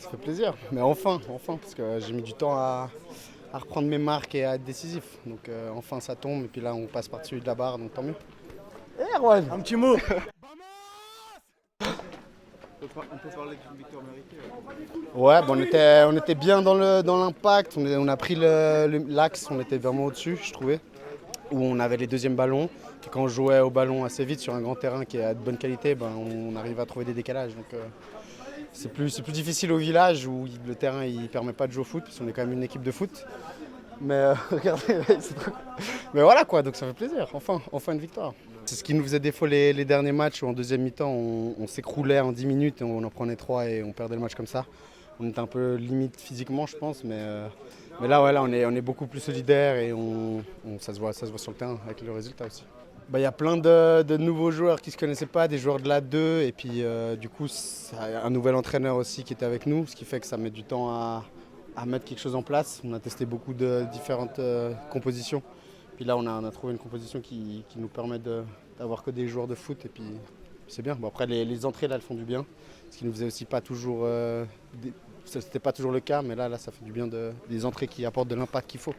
Ça fait plaisir, mais enfin, parce que j'ai mis du temps à reprendre mes marques et à être décisif. Donc enfin ça tombe, et puis là on passe par-dessus de la barre, donc tant mieux. Eh Erwan, Un petit mot. On peut parler d'une victoire méritée. ouais, bon, on était bien dans l'impact, on a pris l'axe, on était vraiment au-dessus, je trouvais, où on avait les deuxièmes ballons. Et quand on jouait au ballon assez vite sur un grand terrain qui est de bonne qualité, ben, on arrive à trouver des décalages. Donc c'est plus difficile au village où le terrain ne permet pas de jouer au foot, parce qu'on est quand même une équipe de foot. Mais regardez, c'est trop... Mais voilà quoi, donc ça fait plaisir, enfin une victoire. C'est ce qui nous faisait défaut les derniers matchs où en deuxième mi-temps on s'écroulait en 10 minutes et on en prenait 3 et on perdait le match comme ça. On était un peu limite physiquement je pense, mais là, ouais, là on est beaucoup plus solidaire et ça se voit sur le terrain avec le résultat aussi. Bah, y a plein de nouveaux joueurs qui ne se connaissaient pas, des joueurs de la 2 et puis du coup un nouvel entraîneur aussi qui était avec nous, ce qui fait que ça met du temps à mettre quelque chose en place. On a testé beaucoup de différentes compositions. Puis là, on a trouvé une composition qui nous permet d'avoir que des joueurs de foot. Et puis, c'est bien. Bon, après, les entrées, là, elles font du bien. Ce qui nous faisait aussi pas toujours... C'était pas toujours le cas, mais là, ça fait du bien des entrées qui apportent de l'impact qu'il faut.